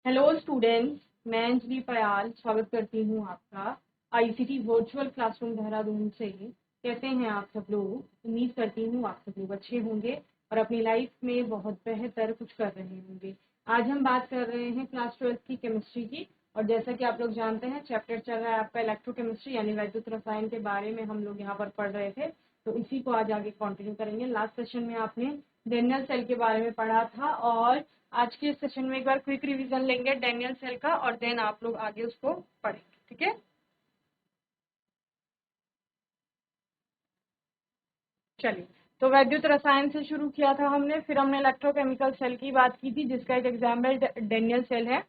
Hello students, मैं अंजलि पयाल स्वागत करती हूँ आपका आईसीटी वर्चुअल क्लासरूम देहरादून से। कैसे हैं आप सब लोग? उम्मीद करती हूँ आप सब लोग अच्छे होंगे और अपनी लाइफ में बहुत बेहतर कुछ कर रहे होंगे। आज हम बात कर रहे हैं क्लास 12 की केमिस्ट्री की, और जैसा कि आप लोग जानते हैं चैप्टर चल रहा है आपका इलेक्ट्रोकेमिस्ट्री यानी वैद्युत रसायन के बारे में हम लोग यहाँ पर पढ़ रहे थे, तो इसी को आज आगे कंटिन्यू करेंगे। लास्ट सेशन में आपने डेनियल सेल के बारे में पढ़ा था और आज के सेशन में एक बार क्विक रिवीजन लेंगे डेनियल सेल का और देन आप लोग आगे उसको पढ़ेंगे। ठीक है, चलिए। तो वैद्युत रसायन से शुरू किया था हमने, फिर हमने इलेक्ट्रोकेमिकल सेल की बात की थी जिसका एक एग्जाम्पल डेनियल सेल है।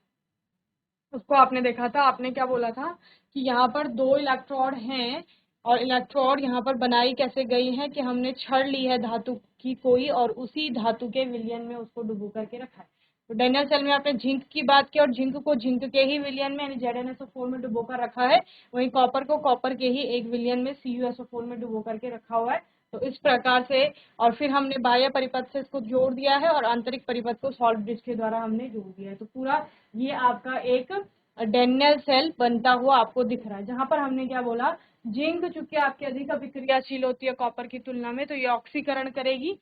उसको आपने देखा था, आपने क्या बोला था कि यहाँ पर दो इलेक्ट्रोड हैं और इलेक्ट्रोड यहाँ पर बनाई कैसे गई है कि हमने छड़ ली है धातु की कोई और उसी धातु के विलयन में उसको डुबो करके रखा है। तो डेनियल सेल में आपने जिंक की बात की और जिंक को जिंक के ही विलयन में यानी ZnSO4 में डुबो कर रखा है, वहीं कॉपर को कॉपर के ही एक विलयन में CuSO4 में डुबो करके रखा हुआ है। तो इस प्रकार से, और फिर हमने बाह्य परिपथ से इसको जोड़ दिया है और आंतरिक परिपथ को सॉल्ट ब्रिज के द्वारा हमने जोड़ दिया है। तो पूरा ये आपका एक डेनियल सेल बनता हुआ आपको दिख रहा है, जहां पर हमने क्या बोला, जिंक चूंकि आपकी अधिक अभिक्रियाशील होती है कॉपर की तुलना में, तो ये ऑक्सीकरण करेगी।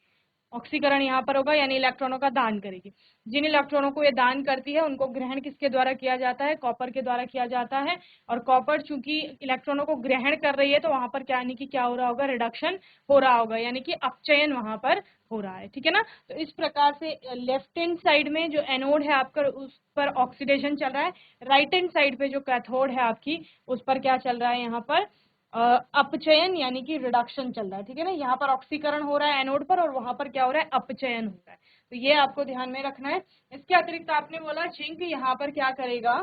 ऑक्सीकरण यहाँ पर होगा यानी इलेक्ट्रॉनों का दान करेगी। जिन इलेक्ट्रॉनों को ये दान करती है उनको ग्रहण किसके द्वारा किया जाता है? कॉपर के द्वारा किया जाता है। और कॉपर चूंकि इलेक्ट्रॉनों को ग्रहण कर रही है तो वहां पर क्या यानी कि क्या हो रहा होगा? रिडक्शन हो रहा होगा, यानी कि अपचयन वहां पर हो रहा है। ठीक है ना? तो इस प्रकार से लेफ्ट हैंड साइड में जो एनोड है आपका उस पर ऑक्सीडेशन चल रहा है, राइट हैंड साइड पे जो कैथोड है आपकी उस पर क्या चल रहा है? यहाँ पर अपचयन यानी कि रिडक्शन चल रहा है। ठीक है ना? यहाँ पर ऑक्सीकरण हो रहा है एनोड पर और वहां पर क्या हो रहा है? अपचयन हो रहा है। तो ये आपको ध्यान में रखना है। इसके अतिरिक्त आपने बोला जिंक यहाँ पर क्या करेगा?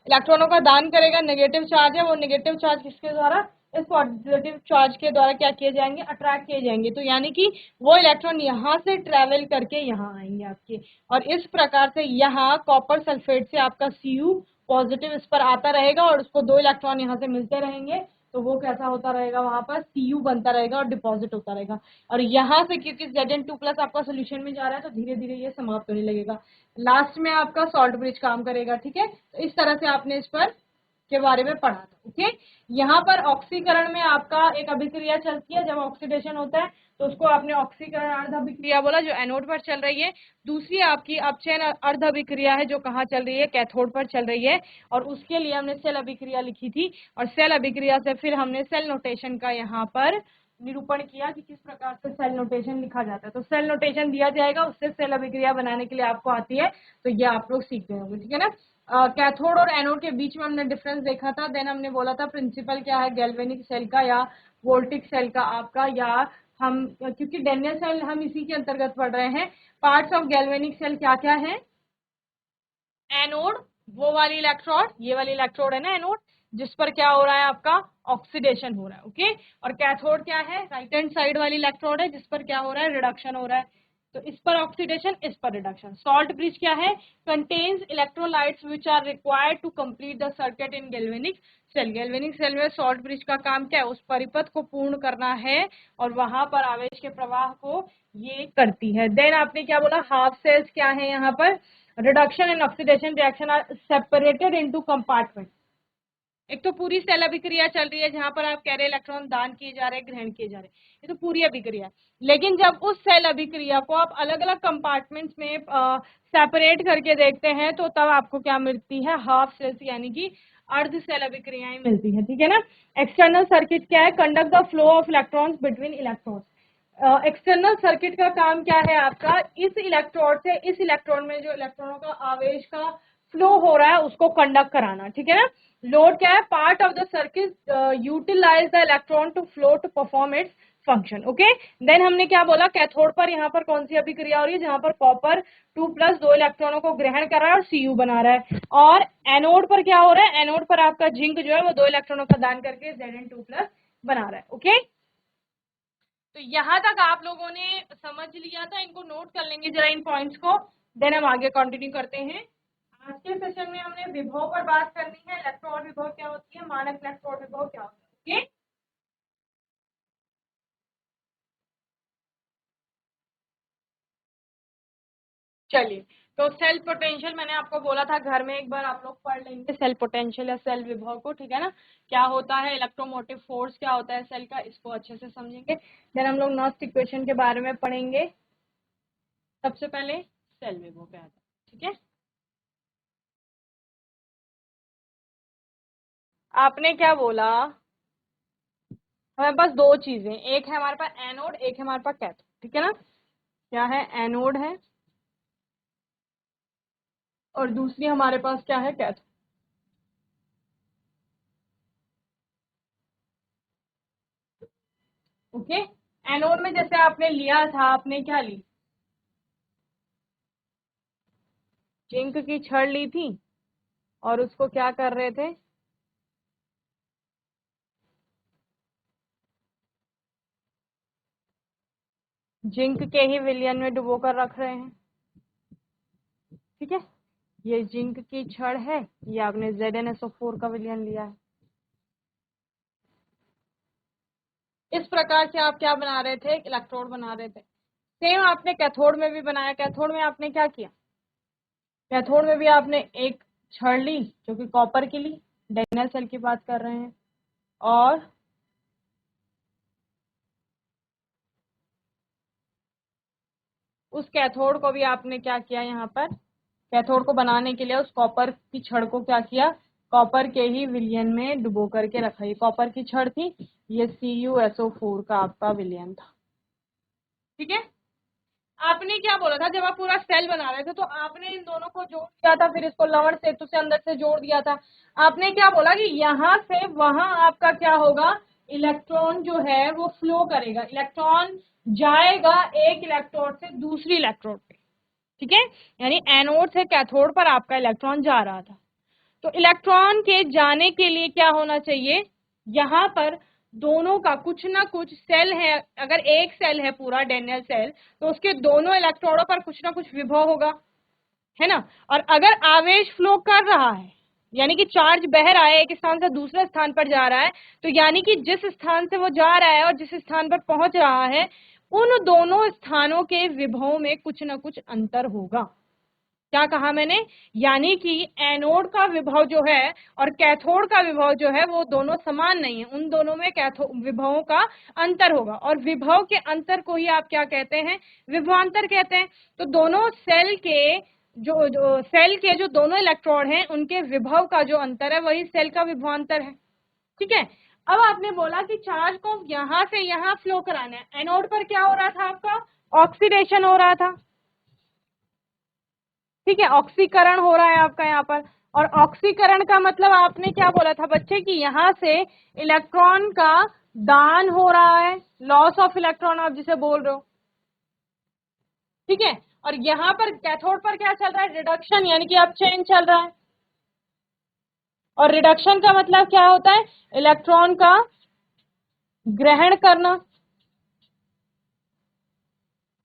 इलेक्ट्रॉनों का दान करेगा। नेगेटिव चार्ज है, वो नेगेटिव चार्ज किसके द्वारा? इस पॉजिटिव चार्ज के द्वारा क्या किए जाएंगे? अट्रैक्ट किए जाएंगे। तो यानी कि वो इलेक्ट्रॉन यहाँ से ट्रेवल करके यहाँ आएंगे आपके, और इस प्रकार से यहाँ कॉपर सल्फेट से आपका Cu पॉजिटिव इस पर आता रहेगा और उसको दो इलेक्ट्रॉन यहाँ से मिलते रहेंगे। तो वो कैसा होता रहेगा? वहां पर Cu बनता रहेगा और डिपॉजिट होता रहेगा। और यहाँ से क्योंकि Zn2+ आपका सोल्यूशन में जा रहा है तो धीरे धीरे ये समाप्त होने लगेगा। लास्ट में आपका सॉल्ट ब्रिज काम करेगा। ठीक है, तो इस तरह से आपने इस पर के बारे में पढ़ा था। ओके, यहाँ पर ऑक्सीकरण में आपका एक अभिक्रिया चलती है। जब ऑक्सीडेशन होता है तो उसको आपने ऑक्सीकरण अर्ध अभिक्रिया बोला जो एनोड पर चल रही है। दूसरी आपकी अपचयन अर्ध अभिक्रिया है जो कहाँ चल रही है? कैथोड पर चल रही है। और उसके लिए हमने सेल अभिक्रिया लिखी थी और सेल अभिक्रिया से फिर हमने सेल नोटेशन का यहाँ पर निरूपण किया कि किस प्रकार से सेल नोटेशन लिखा जाता है। तो सेल नोटेशन दिया जाएगा, उससे सेल अभिक्रिया बनाने के लिए आपको आती है, तो ये आप लोग सीख गए होंगे। ठीक है ना? कैथोड और एनोड के बीच में हमने डिफरेंस देखा था। देन हमने बोला था प्रिंसिपल क्या है गैल्वेनिक सेल का या वोल्टिक सेल का आपका, या हम क्योंकि डेनियल सेल हम इसी के अंतर्गत पढ़ रहे हैं। पार्ट्स ऑफ गैल्वेनिक सेल क्या क्या है? एनोड, वो वाली इलेक्ट्रोड, ये वाली इलेक्ट्रोड है ना एनोड, जिस पर क्या हो रहा है? आपका ऑक्सीडेशन हो रहा है। ओके, और कैथोड क्या है? राइट हैंड साइड वाली इलेक्ट्रोड है जिस पर क्या हो रहा है? रिडक्शन हो रहा है। तो इस पर ऑक्सीडेशन, इस पर रिडक्शन। सॉल्ट ब्रिज क्या है? Contains electrolytes which are required to complete the circuit in galvanic cell. Galvanic cell में सॉल्ट ब्रिज का काम क्या है? उस परिपथ को पूर्ण करना है और वहां पर आवेश के प्रवाह को ये करती है। देन आपने क्या बोला? हाफ सेल्स क्या है? यहाँ पर reduction and oxidation reaction are separated into compartment. एक तो पूरी सेल अभिक्रिया चल रही है जहां पर आप कह रहे इलेक्ट्रॉन दान किए जा रहे हैं, ग्रहण किए जा रहे हैं, ये तो पूरी अभिक्रिया है। लेकिन जब उस सेल अभिक्रिया को आप अलग अलग कंपार्टमेंट्स में सेपरेट करके देखते हैं तो तब आपको क्या मिलती है? हाफ सेल्स यानी कि अर्ध सेल अभिक्रियाएं मिलती है। ठीक है ना? एक्सटर्नल सर्किट क्या है? Conduct the flow of electrons between electrons. External circuit का काम क्या है आपका? इस इलेक्ट्रोड से इस इलेक्ट्रॉन में जो इलेक्ट्रॉनों का आवेश का फ्लो हो रहा है उसको कंडक्ट कराना। ठीक है ना? लोड क्या है? Part of the circuit utilize the electron to flow to perform its function. Okay, then हमने क्या बोला? कैथोड पर यहाँ पर कौन सी अभिक्रिया हो रही है? जहां पर कॉपर 2+ दो इलेक्ट्रॉनों को ग्रहण कर रहा है और Cu बना रहा है। और एनोड पर क्या हो रहा है? एनोड पर आपका जिंक जो है वो दो इलेक्ट्रॉनों का दान करके Zn2+ बना रहा है। ओके, तो यहां तक आप लोगों ने समझ लिया था, इनको नोट कर लेंगे जरा इन पॉइंट्स को, देन हम आगे कंटिन्यू करते हैं। आज के सेशन में हमने विभव पर बात करनी है। इलेक्ट्रॉन विभव क्या होती है, मानक इलेक्ट्रॉन विभव क्या होती है। ओके, चलिए, तो सेल पोटेंशियल मैंने आपको बोला था, घर में एक बार आप लोग पढ़ लेंगे सेल पोटेंशियल या सेल विभव को, ठीक है ना, क्या होता है, इलेक्ट्रोमोटिव फोर्स क्या होता है सेल का, इसको अच्छे से समझेंगे। देन हम लोग नॉस्ट इक्वेशन के बारे में पढ़ेंगे। सबसे पहले सेल विभव पे आता है, ठीक है। आपने क्या बोला, हमारे पास दो चीजें, एक है हमारे पास एनोड, एक है हमारे पास कैथोड, ठीक है ना। क्या है, एनोड है और दूसरी हमारे पास क्या है, कैथोड। ओके, एनोड में जैसे आपने लिया था, आपने क्या ली, जिंक की छड़ ली थी और उसको क्या कर रहे थे, जिंक के ही विलयन में डुबो कर रख रहे हैं, ठीक है। ये जिंक की छड़ है, ये आपने ZnSO4 का विलयन लिया है। इस प्रकार से आप क्या बना रहे थे, इलेक्ट्रोड बना रहे थे। सेम आपने कैथोड में भी बनाया। कैथोड में आपने क्या किया, कैथोड में भी आपने एक छड़ ली जो कि कॉपर की ली, डैनियल सेल की बात कर रहे हैं, और उस कैथोड को भी आपने क्या किया, यहाँ पर कैथोड को बनाने के लिए उस कॉपर की छड़ को क्या किया, कॉपर के ही विलयन में डुबो करके रखा। ये कॉपर की छड़ थी, ये CuSO4 का आपका विलयन था, ठीक है। आपने क्या बोला था, जब आप पूरा सेल बना रहे थे तो आपने इन दोनों को जोड़ दिया था, फिर इसको लवण सेतु से अंदर से जोड़ दिया था। आपने क्या बोला कि यहाँ से वहां आपका क्या होगा, इलेक्ट्रॉन जो है वो फ्लो करेगा, इलेक्ट्रॉन जाएगा एक इलेक्ट्रोड से दूसरी इलेक्ट्रोड पे, ठीक है। यानी एनोड से कैथोड पर आपका इलेक्ट्रॉन जा रहा था। तो इलेक्ट्रॉन के जाने के लिए क्या होना चाहिए, यहाँ पर दोनों का कुछ ना कुछ सेल है, अगर एक सेल है पूरा डैनियल सेल, तो उसके दोनों इलेक्ट्रोडों पर कुछ ना कुछ विभव होगा, है ना। और अगर आवेश फ्लो कर रहा है, यानी कि चार्ज बह रहा है, एक स्थान से दूसरे स्थान पर जा रहा है, तो यानी कि जिस स्थान से वो जा रहा है और जिस स्थान पर पहुंच रहा है, उन दोनों स्थानों के विभव में कुछ ना कुछ अंतर होगा। क्या कहा मैंने, यानी कि एनोड का विभव जो है और कैथोड का विभव जो है वो दोनों समान नहीं है, उन दोनों में विभवों का अंतर होगा, और विभव के अंतर को ही आप क्या कहते हैं, विभवांतर कहते हैं। तो दोनों सेल के सेल के जो दोनों इलेक्ट्रोड हैं उनके विभव का जो अंतर है वही सेल का विभवांतर है, ठीक है। अब आपने बोला कि चार्ज को यहां से यहां फ्लो कराना है, एनोड पर क्या हो रहा था, आपका ऑक्सीडेशन हो रहा था, ठीक है, ऑक्सीकरण हो रहा है आपका यहाँ पर। और ऑक्सीकरण का मतलब आपने क्या बोला था बच्चे, कि यहाँ से इलेक्ट्रॉन का दान हो रहा है, लॉस ऑफ इलेक्ट्रॉन आप जिसे बोल रहे हो, ठीक है। और यहाँ पर कैथोड पर क्या चल रहा है, रिडक्शन, यानी कि अपचयन चल रहा है। और रिडक्शन का मतलब क्या होता है, इलेक्ट्रॉन का ग्रहण करना,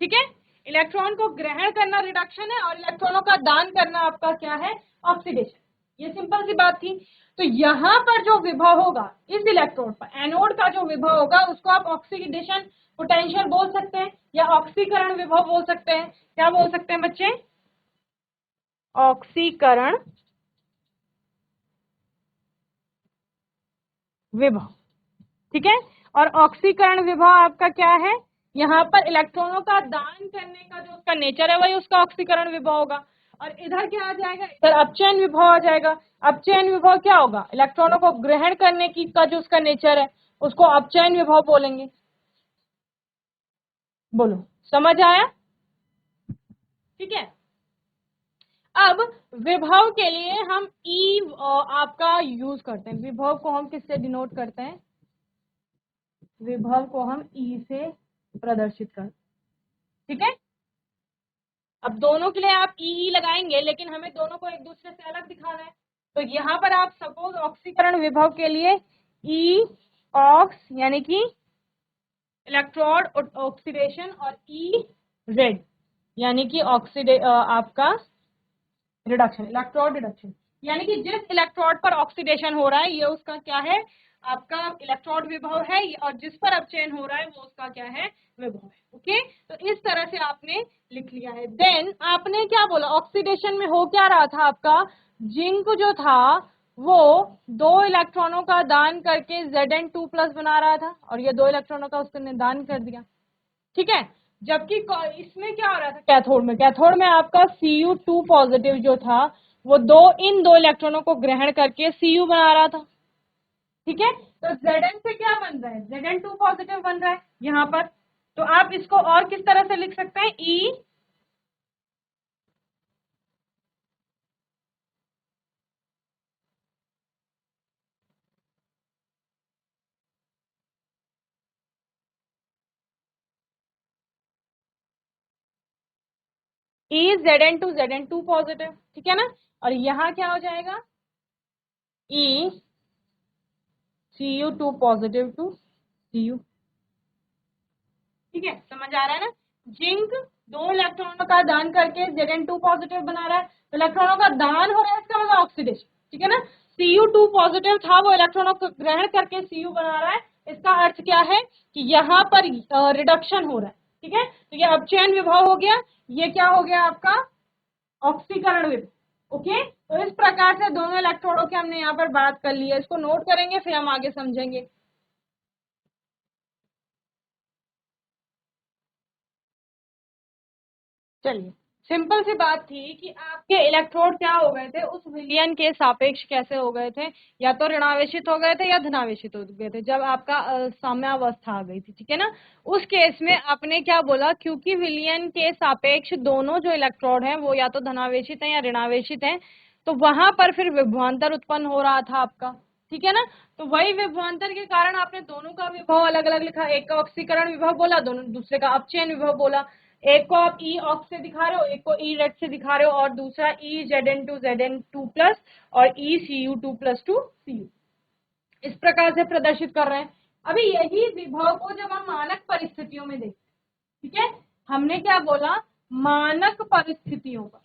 ठीक है। इलेक्ट्रॉन को ग्रहण करना रिडक्शन है, और इलेक्ट्रॉनों का दान करना आपका क्या है, ऑक्सीडेशन। ये सिंपल सी बात थी। तो यहां पर जो विभव होगा इस इलेक्ट्रोड पर, एनोड का जो विभव होगा उसको आप ऑक्सीडेशन पोटेंशियल बोल सकते हैं, या ऑक्सीकरण विभव बोल सकते हैं। क्या बोल सकते हैं बच्चे, ऑक्सीकरण विभव, ठीक है। और ऑक्सीकरण विभव आपका क्या है, यहाँ पर इलेक्ट्रॉनों का दान करने का जो उसका नेचर है वही उसका ऑक्सीकरण विभव होगा। और इधर क्या आ जाएगा, इधर अपचयन विभव आ जाएगा। अपचयन विभव क्या होगा, इलेक्ट्रॉनों को ग्रहण करने की का जो उसका नेचर है उसको अपचयन विभव बोलेंगे। बोलो, समझ आया, ठीक है। अब विभव के लिए हम ई आपका यूज करते हैं, विभव को हम किससे डिनोट करते हैं, विभव को हम ई से प्रदर्शित करते हैं, ठीक है। अब दोनों के लिए आप ई लगाएंगे, लेकिन हमें दोनों को एक दूसरे से अलग दिखाना है। तो यहाँ पर आप सपोज ऑक्सीकरण विभव के लिए ई ऑक्स यानी कि इलेक्ट्रोड ऑक्सीडेशन, और ई रेड यानी कि आपका रिडक्शन, इलेक्ट्रोड रिडक्शन, यानी कि जिस इलेक्ट्रोड पर ऑक्सीडेशन हो रहा है ये उसका क्या है, आपका इलेक्ट्रोड विभव है और जिस पर अपचयन हो रहा है वो उसका क्या है, विभव है। ओके, तो इस तरह से आपने लिख लिया है। देन आपने क्या बोला, ऑक्सीडेशन में हो क्या रहा था आपका, जिंक जो था वो 2 इलेक्ट्रॉनों का दान करके Zn2+ बना रहा था और ये 2 इलेक्ट्रॉनों का उसने दान कर दिया, ठीक है। जबकि इसमें क्या हो रहा था, कैथोड में आपका Cu2 पॉजिटिव जो था वो इन दो इलेक्ट्रॉनों को ग्रहण करके Cu बना रहा था, ठीक है। तो Zn से क्या बन रहा है, Zn2 पॉजिटिव बन रहा है यहाँ पर। तो आप इसको और किस तरह से लिख सकते हैं, Zn2 पॉजिटिव, ठीक है ना। और यहाँ क्या हो जाएगा, Cu2 पॉजिटिव टू Cu, ठीक है, समझ आ रहा है ना। जिंक 2 इलेक्ट्रॉनों का दान करके Zn2 पॉजिटिव बना रहा है, तो इलेक्ट्रॉनों का दान हो रहा है, इसका मतलब ऑक्सीडेशन, ठीक है ना। Cu2 पॉजिटिव था, वो इलेक्ट्रॉनों को ग्रहण करके Cu बना रहा है, इसका अर्थ क्या है कि यहाँ पर रिडक्शन हो रहा है, ठीक है। तो ये अपचयन विभव हो गया, ये क्या हो गया आपका, ऑक्सीकरण विभव। ओके, तो इस प्रकार से दोनों इलेक्ट्रोडों की हमने यहाँ पर बात कर ली है, इसको नोट करेंगे फिर हम आगे समझेंगे। चलिए, सिंपल सी बात थी कि आपके इलेक्ट्रोड क्या हो गए थे, उस विलयन के सापेक्ष कैसे हो गए थे, या तो ऋणावेशित हो गए थे या धनावेशित हो गए थे, जब आपका साम्यावस्था आ गई थी, ठीक है ना। उस केस में आपने क्या बोला, क्योंकि विलयन के सापेक्ष दोनों जो इलेक्ट्रोड हैं वो या तो धनावेशित हैं या ऋणावेशित हैं, तो वहां पर फिर विभवांतर उत्पन्न हो रहा था आपका, ठीक है ना। तो वही विभवांतर के कारण आपने दोनों का विभव अलग अलग लिखा, एक का ऑक्सीकरण विभव बोला, दोनों दूसरे का अपचयन विभव बोला। एक को आप ई ऑक्स से दिखा रहे हो, एक को ई रेड से दिखा रहे हो, और दूसरा ई Zn2 और ई Cu2+2 इस प्रकार से प्रदर्शित कर रहे हैं। अभी यही विभव को जब हम मानक परिस्थितियों में देखते हैं, ठीक है, हमने क्या बोला, मानक परिस्थितियों पर,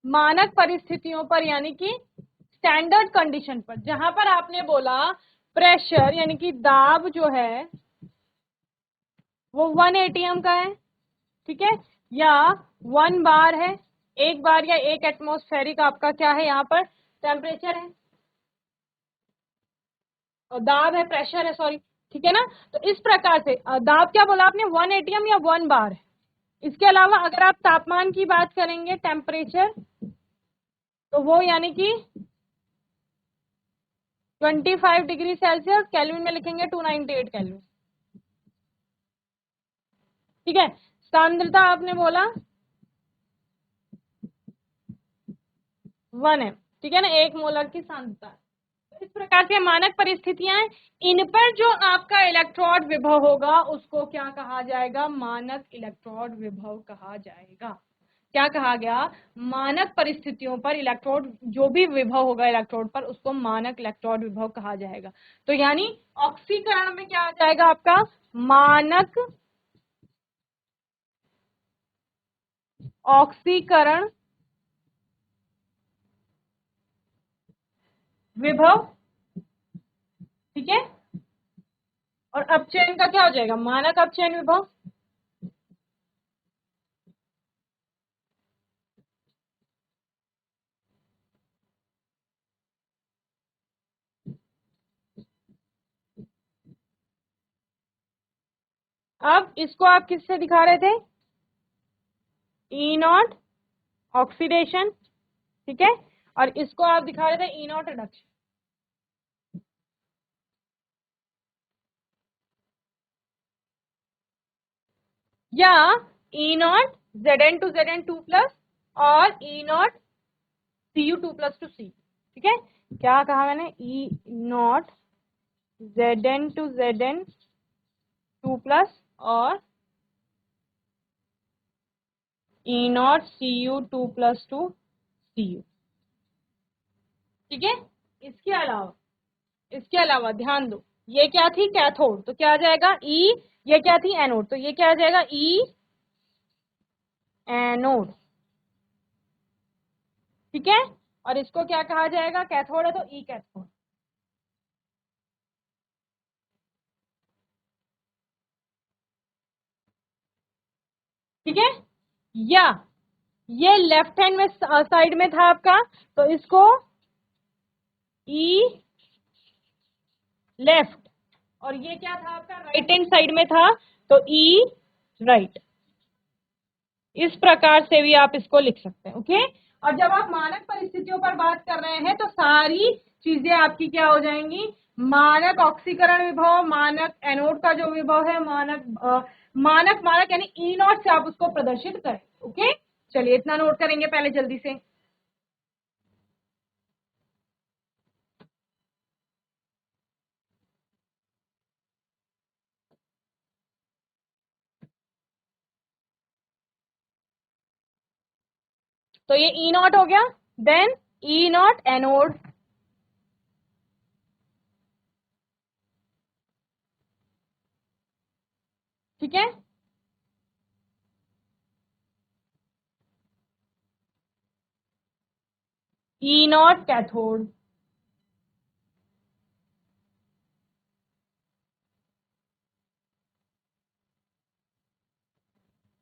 मानक परिस्थितियों पर यानी कि स्टैंडर्ड कंडीशन पर, जहां पर आपने बोला प्रेशर यानी कि दाब जो है वो 1 atm का है, ठीक है, या 1 बार है, 1 बार या 1 एटमॉस्फेरिक आपका क्या है यहाँ पर टेम्परेचर है, और दाब है, प्रेशर है, सॉरी, ठीक है ना। तो इस प्रकार से दाब क्या बोला आपने, 1 atm या 1 बार है। इसके अलावा अगर आप तापमान की बात करेंगे, टेम्परेचर, तो वो यानी कि 25 डिग्री सेल्सियस, केल्विन में लिखेंगे 298 केल्विन, ठीक है। सांद्रता आपने बोला 1 है, ठीक है ना, 1 मोलर की सांद्रता। इस प्रकार से मानक परिस्थितियां हैं, इन पर जो आपका इलेक्ट्रोड विभव होगा उसको क्या कहा जाएगा, मानक इलेक्ट्रोड विभव कहा जाएगा। क्या कहा गया, मानक परिस्थितियों पर इलेक्ट्रोड जो भी विभव होगा इलेक्ट्रोड पर उसको मानक इलेक्ट्रोड विभव कहा जाएगा। तो यानी ऑक्सीकरण में क्या आ जाएगा आपका, मानक ऑक्सीकरण विभव, ठीक है। और अपचयन का क्या हो जाएगा, मानक अपचयन विभव। अब इसको आप किससे दिखा रहे थे, ई नॉट ऑक्सीडेशन, ठीक है, और इसको आप दिखा रहे थे ई नॉट रिडक्शन, या ई नॉट Zn2 और ई नॉट Cu2+2C, ठीक है। क्या कहा मैंने, ई नॉट Zn2 और ई नॉट Cu2+2Cu, ठीक है। इसके अलावा ध्यान दो, ये क्या थी कैथोड, तो क्या आ जाएगा ई, ये क्या थी एनोड, तो ये क्या आ जाएगा ई एनोड, ठीक है। और इसको क्या कहा जाएगा, कैथोड है तो ई कैथोड, ठीक है। या ये लेफ्ट हैंड में साइड में था आपका, तो इसको ई लेफ्ट, और ये क्या था आपका, राइट हैंड साइड में था, तो ई राइट। इस प्रकार से भी आप इसको लिख सकते हैं, ओके। और जब आप मानक परिस्थितियों पर बात कर रहे हैं तो सारी चीजें आपकी क्या हो जाएंगी, मानक ऑक्सीकरण विभव, मानक एनोड का जो विभव है, मानक मानक यानी ई नॉट से आप उसको प्रदर्शित करें, ओके। चलिए इतना नोट करेंगे पहले जल्दी से। तो ये ई नॉट हो गया, देन ई नॉट एनोड, ठीक है। E naught cathode,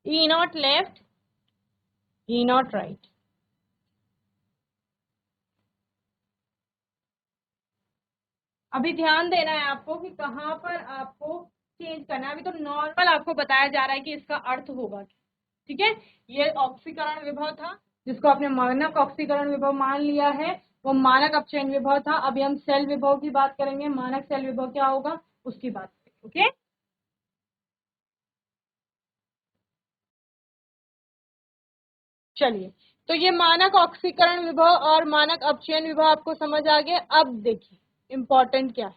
E naught left, E naught right. अभी ध्यान देना है आपको कि कहाँ पर आपको चेंज करना है। अभी तो नॉर्मल आपको बताया जा रहा है कि इसका अर्थ होगा, ठीक है। ये ऑक्सीकरण विभव था जिसको आपने मानक ऑक्सीकरण विभव मान लिया है, वो मानक अपचयन विभव था। अभी हम सेल विभव की बात करेंगे, मानक सेल विभव क्या होगा उसकी बात करेंगे, ओके। चलिए, तो ये मानक ऑक्सीकरण विभव और मानक अपचयन विभव आपको समझ आ गया। अब देखिए इंपॉर्टेंट क्या है,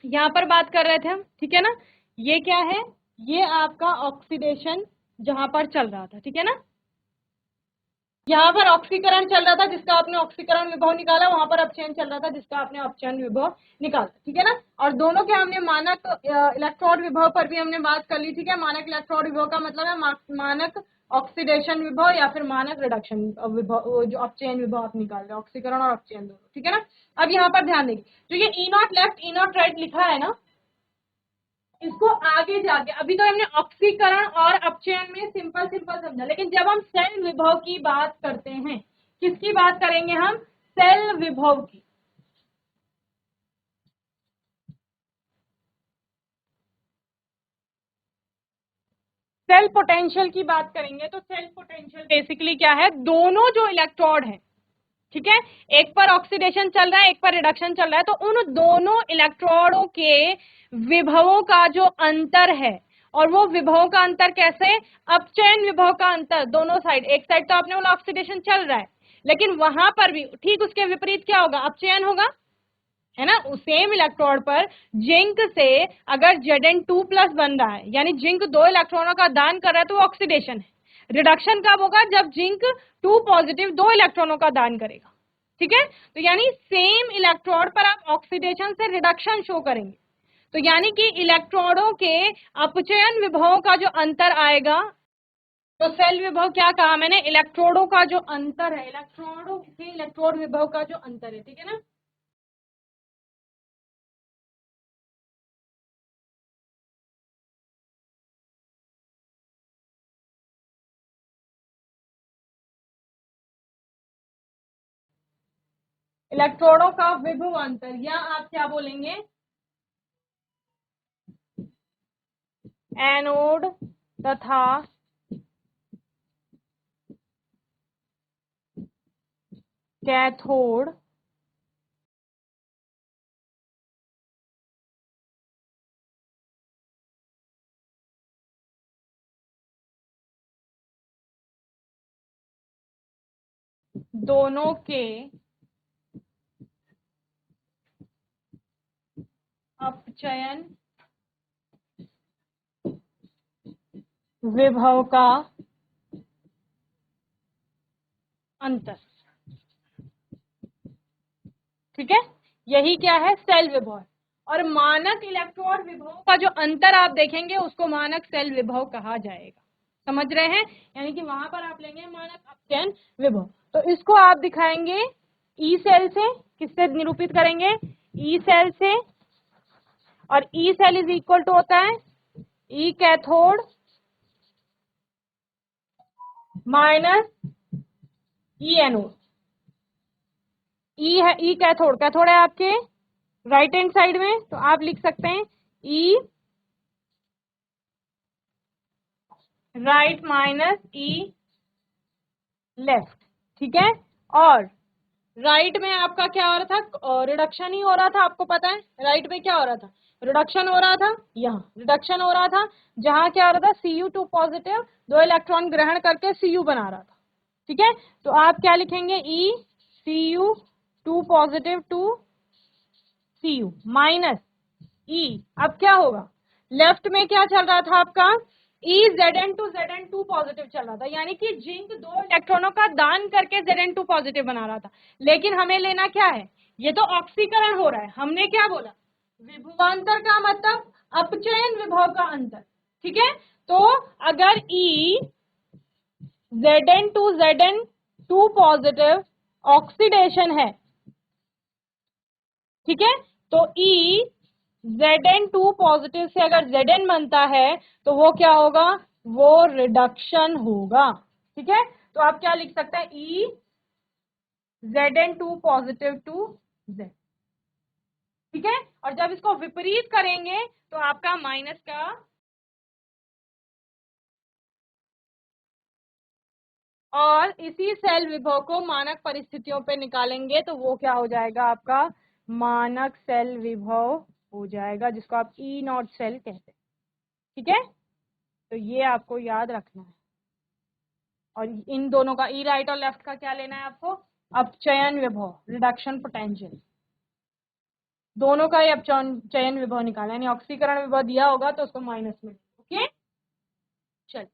यहाँ पर बात कर रहे थे हम, ठीक है ना। ये क्या है, ये आपका ऑक्सीडेशन जहां पर चल रहा था, ठीक है ना। यहाँ पर ऑक्सीकरण चल रहा था जिसका आपने ऑक्सीकरण विभव निकाला, वहां पर अपचयन चल रहा था जिसका आपने अपचयन विभव निकाला, ठीक है ना। और दोनों के हमने मानक इलेक्ट्रोड विभव पर भी हमने बात कर ली, ठीक है। मानक इलेक्ट्रोड विभव का मतलब है मानक ऑक्सीडेशन विभव या फिर मानक रिडक्शन विभव, जो अपचयन विभव आप निकाल रहे हो, ऑक्सीकरण और अपचयन दोनों, ठीक है ना। अब यहाँ पर ध्यान देंगे, जो ये E naught left E naught right लिखा है ना, इसको आगे जाके, अभी तो हमने ऑक्सीकरण और अपचयन में सिंपल सिंपल समझा, लेकिन जब हम सेल विभव की बात करते हैं, किसकी बात करेंगे हम, सेल विभव की। सेल पोटेंशियल की बात करेंगे, तो सेल पोटेंशियल बेसिकली क्या है, दोनों जो इलेक्ट्रोड है, ठीक है, एक पर ऑक्सीडेशन चल रहा है एक पर रिडक्शन चल रहा है, तो उन दोनों इलेक्ट्रोडों के विभवों का जो अंतर है, और वो विभवों का अंतर कैसे, अपचयन विभव का अंतर, दोनों साइड, एक साइड तो आपने बोला ऑक्सीडेशन चल रहा है, लेकिन वहां पर भी ठीक उसके विपरीत क्या होगा, अपचयन होगा, है ना। सेम इलेक्ट्रोड पर जिंक से अगर Zn2+ बन रहा है, यानी जिंक 2 इलेक्ट्रॉनों का दान कर रहा है, तो वो ऑक्सीडेशन है। रिडक्शन कब होगा, जब जिंक 2+ 2 इलेक्ट्रॉनों का दान करेगा, ठीक है। तो यानी सेम इलेक्ट्रोड पर आप ऑक्सीडेशन से रिडक्शन शो करेंगे, तो यानी कि इलेक्ट्रोडों के अपचयन विभवों का जो अंतर आएगा, तो सेल विभव क्या कहा मैंने, इलेक्ट्रोडों का जो अंतर है, इलेक्ट्रोडों के इलेक्ट्रोड विभव का जो अंतर है, ठीक है ना। इलेक्ट्रोडों का विभव अंतर, या आप क्या बोलेंगे, एनोड तथा कैथोड दोनों के अपचयन विभव का अंतर, ठीक है। यही क्या है, सेल विभव। और मानक इलेक्ट्रोड विभव का जो अंतर आप देखेंगे उसको मानक सेल विभव कहा जाएगा, समझ रहे हैं? यानी कि वहां पर आप लेंगे मानक अपचयन विभव। तो इसको आप दिखाएंगे ई सेल से, किससे निरूपित करेंगे? ई सेल से। और E cell is equal to होता है E cathode minus E anode. E है, ई कैथोड, कैथोड है आपके राइट हैंड साइड में, तो आप लिख सकते हैं ई राइट माइनस ई लेफ्ट। ठीक है? और राइट में आपका क्या हो रहा था? रिडक्शन ही हो रहा था, आपको पता है राइट में क्या हो रहा था? रिडक्शन हो रहा था, यहाँ रिडक्शन हो रहा था, जहां क्या हो रहा था? Cu2 पॉजिटिव 2 इलेक्ट्रॉन ग्रहण करके Cu बना रहा था। ठीक है? तो आप क्या लिखेंगे? E Cu2 positive to Cu minus E. अब क्या होगा? लेफ्ट में क्या चल रहा था आपका? ई Zn2 पॉजिटिव चल रहा था, यानी कि जिंक 2 इलेक्ट्रॉनों का दान करके Zn2 पॉजिटिव बना रहा था। लेकिन हमें लेना क्या है? ये तो ऑक्सीकरण हो रहा है। हमने क्या बोला? विभवांतर का मतलब अपचयन विभव का अंतर। ठीक है? तो अगर ई Zn2 पॉजिटिव ऑक्सीडेशन है, ठीक है, तो ई Zn2 पॉजिटिव से अगर Zn बनता है तो वो क्या होगा? वो रिडक्शन होगा। ठीक है? तो आप क्या लिख सकते हैं? ई Zn2 पॉजिटिव टू Z। ठीक है? और जब इसको विपरीत करेंगे तो आपका माइनस का, और इसी सेल विभव को मानक परिस्थितियों पे निकालेंगे तो वो क्या हो जाएगा? आपका मानक सेल विभव हो जाएगा, जिसको आप ई नॉट सेल कहते हैं। ठीक है? तो ये आपको याद रखना है। और इन दोनों का ई राइट और लेफ्ट का क्या लेना है आपको? अपचयन विभव, रिडक्शन पोटेंशियल। दोनों का ही अपचयन विभव निकालना, यानी ऑक्सीकरण विभव दिया होगा तो उसको माइनस में। ओके, चल।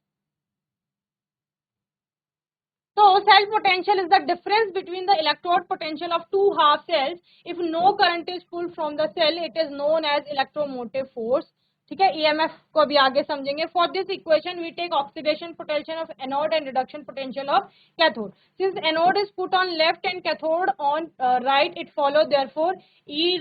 So cell potential is the difference between the electrode potential of two half cells. If no current is pulled from the cell, it is known as electromotive force. ठीक है? EMF को अभी आगे समझेंगे. For this equation, we take oxidation potential of anode and reduction potential of cathode. Since anode is put on left and cathode on right, it follows therefore E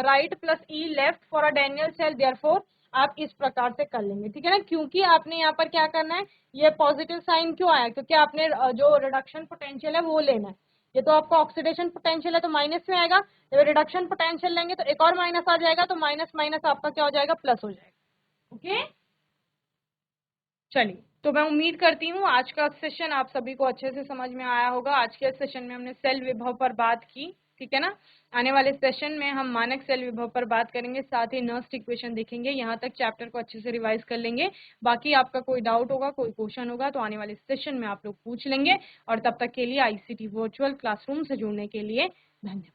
right plus E left for a Daniell cell. Therefore, आप इस प्रकार से कर लेंगे। ठीक है ना? क्योंकि आपने यहाँ पर क्या करना है, ये पॉजिटिव साइन क्यों आया? क्योंकि आपने जो रिडक्शन पोटेंशियल है वो लेना है। ये तो आपका ऑक्सीडेशन पोटेंशियल है तो माइनस में आएगा, जब रिडक्शन पोटेंशियल लेंगे तो एक और माइनस आ जाएगा, तो माइनस माइनस आपका क्या हो जाएगा? प्लस हो जाएगा। ओके, चलिए। तो मैं उम्मीद करती हूँ आज का सेशन आप सभी को अच्छे से समझ में आया होगा। आज के सेशन में हमने सेल विभव पर बात की। ठीक है ना? आने वाले सेशन में हम मानक सेल विभव पर बात करेंगे, साथ ही नर्स्ट इक्वेशन देखेंगे। यहाँ तक चैप्टर को अच्छे से रिवाइज कर लेंगे। बाकी आपका कोई डाउट होगा, कोई क्वेश्चन होगा तो आने वाले सेशन में आप लोग पूछ लेंगे। और तब तक के लिए ICT वर्चुअल क्लासरूम से जुड़ने के लिए धन्यवाद।